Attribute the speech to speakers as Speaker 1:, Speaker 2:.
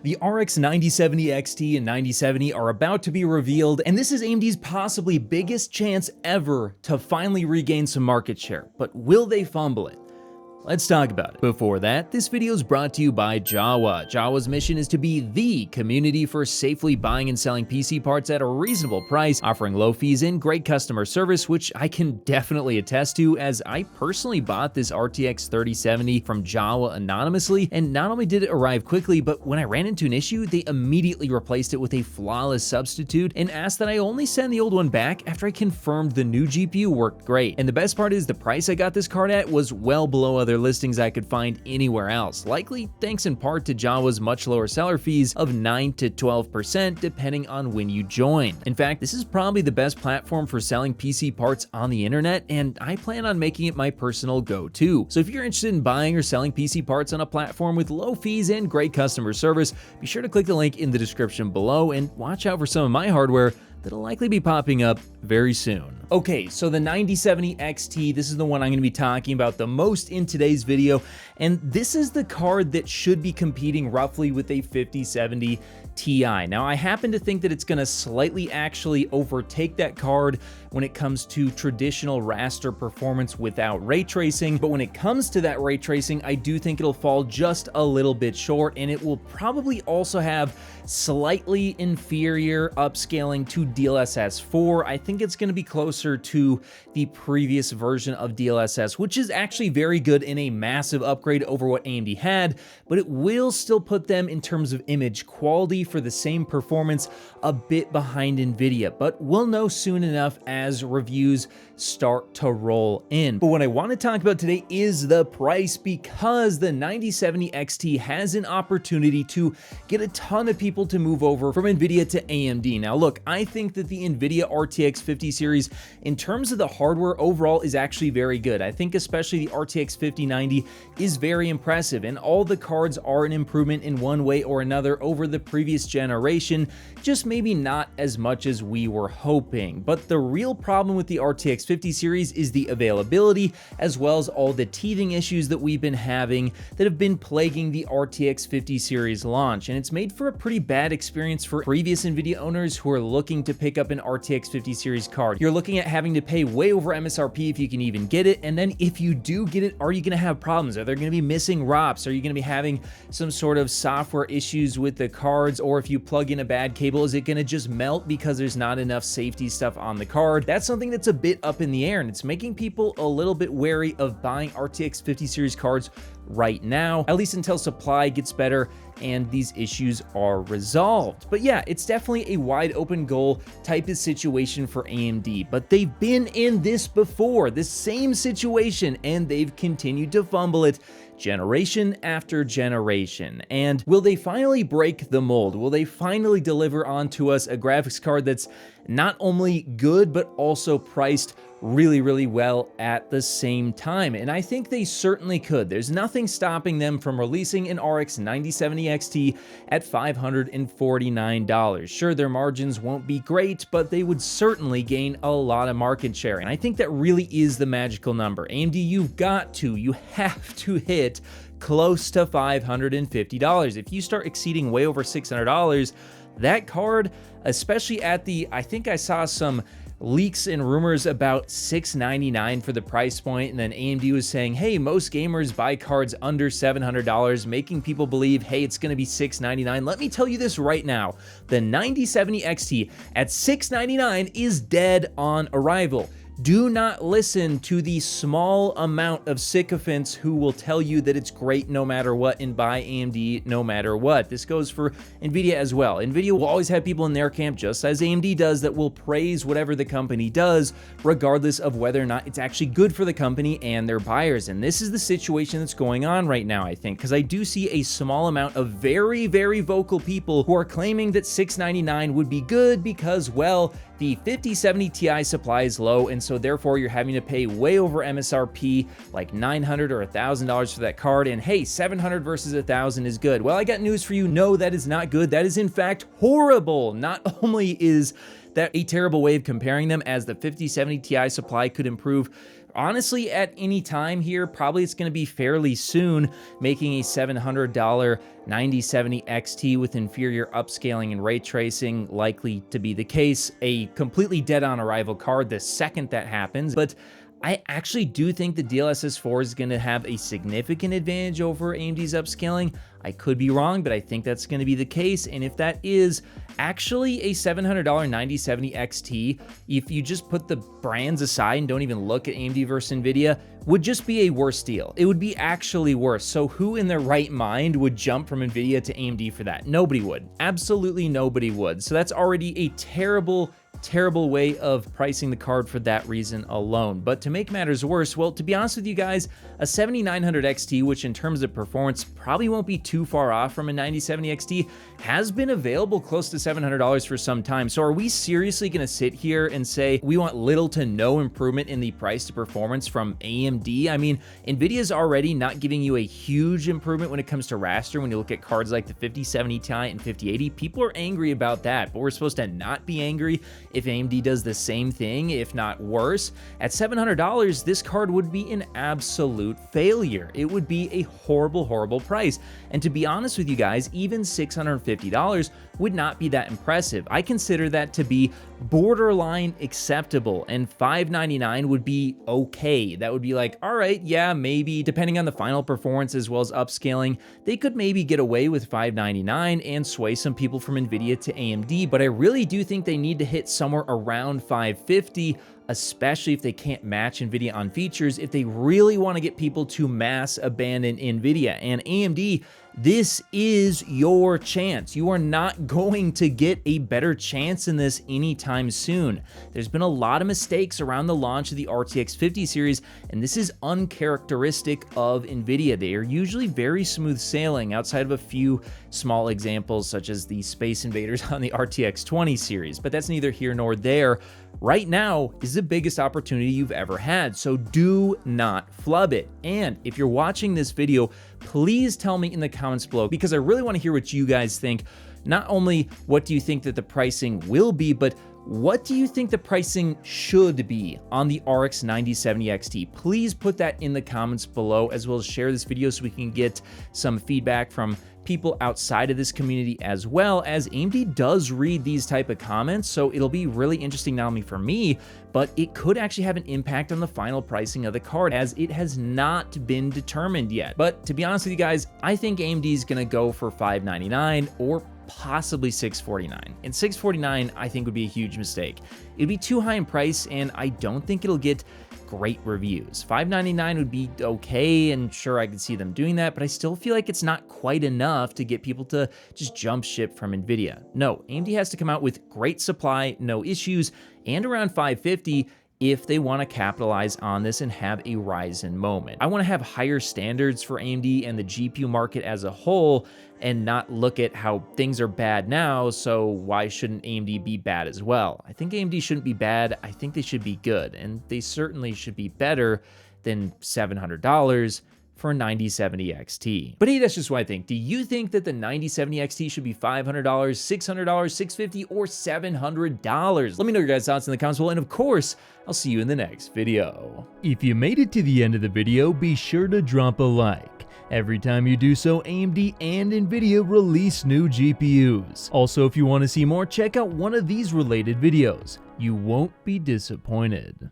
Speaker 1: The RX 9070 XT and 9070 are about to be revealed, and this is AMD's possibly biggest chance ever to finally regain some market share. But will they fumble it? Let's talk about it. Before that, this video is brought to you by Jawa. Jawa's mission is to be the community for safely buying and selling PC parts at a reasonable price, offering low fees and great customer service, which I can definitely attest to, as I personally bought this RTX 3070 from Jawa anonymously, and not only did it arrive quickly, but when I ran into an issue, they immediately replaced it with a flawless substitute and asked that I only send the old one back after I confirmed the new GPU worked great. And the best part is the price I got this card at was well below other listings I could find anywhere else, likely thanks in part to Jawa's much lower seller fees of 9 to 12% depending on when you join. In fact, this is probably the best platform for selling PC parts on the internet, and I plan on making it my personal go-to. So if you're interested in buying or selling PC parts on a platform with low fees and great customer service, be sure to click the link in the description below and watch out for some of my hardware that'll likely be popping up very soon. Okay, so the 9070 XT, this is the one I'm going to be talking about the most in today's video, and this is the card that should be competing roughly with a 5070 Ti. Now, I happen to think that it's going to slightly actually overtake that card when it comes to traditional raster performance without ray tracing, but when it comes to that ray tracing, I do think it'll fall just a little bit short, and it will probably also have slightly inferior upscaling to DLSS 4. I think it's going to be closer to the previous version of DLSS, which is actually very good in a massive upgrade over what AMD had, but it will still put them in terms of image quality for the same performance a bit behind Nvidia, but we'll know soon enough as reviews start to roll in. But what I want to talk about today is the price, because the 9070 XT has an opportunity to get a ton of people to move over from Nvidia to AMD. Now look, I think that the Nvidia RTX 50 series in terms of the hardware overall is actually very good. I think especially the RTX 5090 is very impressive, and all the cards are an improvement in one way or another over the previous generation, just maybe not as much as we were hoping. But the real problem with the RTX 50 series is the availability, as well as all the teething issues that we've been having that have been plaguing the RTX 50 series launch, and it's made for a pretty bad experience for previous Nvidia owners who are looking to pick up an RTX 50 series card. You're looking at having to pay way over MSRP if you can even get it, and then if you do get it, are you going to have problems? Are there going to be missing ROPs? Are you going to be having some sort of software issues with the cards? Or if you plug in a bad cable, is it going to just melt because there's not enough safety stuff on the card? That's something that's a bit up in the air, and it's making people a little bit wary of buying RTX 50 series cards right now, at least until supply gets better and these issues are resolved. But yeah, it's definitely a wide open goal type of situation for AMD, but they've been in this before, this same situation, and they've continued to fumble it generation after generation. And will they finally break the mold? Will they finally deliver onto us a graphics card that's not only good, but also priced really well at the same time? And I think they certainly could. There's nothing stopping them from releasing an RX 9070 XT at $549. Sure, their margins won't be great, but they would certainly gain a lot of market share. And I think that really is the magical number. AMD, you have to hit close to $550. If you start exceeding way over $600, that card, especially at the, I think I saw some leaks and rumors about $699 for the price point, and then AMD was saying, hey, most gamers buy cards under $700, making people believe, hey, it's going to be $699. Let me tell you this right now, the 9070 XT at $699 is dead on arrival. Do not listen to the small amount of sycophants who will tell you that it's great no matter what and buy AMD no matter what. This goes for Nvidia as well. Nvidia will always have people in their camp, just as AMD does, that will praise whatever the company does, regardless of whether or not it's actually good for the company and their buyers. And this is the situation that's going on right now, I think, because I do see a small amount of very vocal people who are claiming that $699 would be good because, well, the 5070 Ti supply is low, and so therefore you're having to pay way over MSRP, like $900 or $1,000 for that card, and hey, $700 versus $1,000 is good. Well, I got news for you. No, that is not good. That is in fact horrible. Not only is that a terrible way of comparing them, as the 5070 Ti supply could improve honestly at any time here. Probably it's going to be fairly soon, making a $700 9070 XT with inferior upscaling and ray tracing likely to be the case. A completely dead-on arrival card the second that happens, but I actually do think the DLSS 4 is going to have a significant advantage over AMD's upscaling. I could be wrong, but I think that's going to be the case. And if that is actually a $700 9070 XT, if you just put the brands aside and don't even look at AMD versus Nvidia, would just be a worse deal. It would be actually worse. So who in their right mind would jump from Nvidia to AMD for that? Nobody would. Absolutely nobody would. So that's already a terrible way of pricing the card for that reason alone. But to make matters worse, well, to be honest with you guys, a 7900 XT, which in terms of performance probably won't be too far off from a 9070 XT, has been available close to $700 for some time. So are we seriously going to sit here and say we want little to no improvement in the price to performance from AMD? I mean, Nvidia's already not giving you a huge improvement when it comes to raster. When you look at cards like the 5070 Ti and 5080, people are angry about that, but we're supposed to not be angry if AMD does the same thing, if not worse. At $700, this card would be an absolute failure. It would be a horrible price. And to be honest with you guys, even $650 would not be that impressive. I consider that to be borderline acceptable, and $599 would be okay. That would be like, all right, yeah, maybe, depending on the final performance as well as upscaling, they could maybe get away with $599 and sway some people from Nvidia to AMD, but I really do think they need to hit somewhere around $550, especially if they can't match Nvidia on features, if they really want to get people to mass abandon Nvidia. And AMD, this is your chance. You are not going to get a better chance in this anytime soon. There's been a lot of mistakes around the launch of the RTX 50 series, and this is uncharacteristic of Nvidia. They are usually very smooth sailing outside of a few small examples, such as the Space Invaders on the RTX 20 series, but that's neither here nor there. Right now is the biggest opportunity you've ever had, so do not flub it. And if you're watching this video, please tell me in the comments below, because I really want to hear what you guys think. Not only what do you think that the pricing will be, but what do you think the pricing should be on the RX 9070 XT? Please put that in the comments below, as well as share this video so we can get some feedback from people outside of this community, as well as AMD does read these type of comments, so it'll be really interesting not only for me, but it could actually have an impact on the final pricing of the card, as it has not been determined yet. But to be honest with you guys, I think AMD is gonna go for $599 or possibly $649. And $649 I think would be a huge mistake. It'd be too high in price, and I don't think it'll get great reviews. $599 would be okay, and sure, I could see them doing that, but I still feel like it's not quite enough to get people to just jump ship from Nvidia. No, AMD has to come out with great supply, no issues, and around $550 if they want to capitalize on this and have a Ryzen moment. I want to have higher standards for AMD and the GPU market as a whole, and not look at how things are bad now, so why shouldn't AMD be bad as well? I think AMD shouldn't be bad, I think they should be good, and they certainly should be better than $700 for a 9070 XT. But hey, that's just what I think. Do you think that the 9070 XT should be $500, $600, $650, or $700? Let me know your guys' thoughts in the comments below, and of course, I'll see you in the next video.
Speaker 2: If you made it to the end of the video, be sure to drop a like. Every time you do so, AMD and Nvidia release new GPUs. Also, if you want to see more, check out one of these related videos. You won't be disappointed.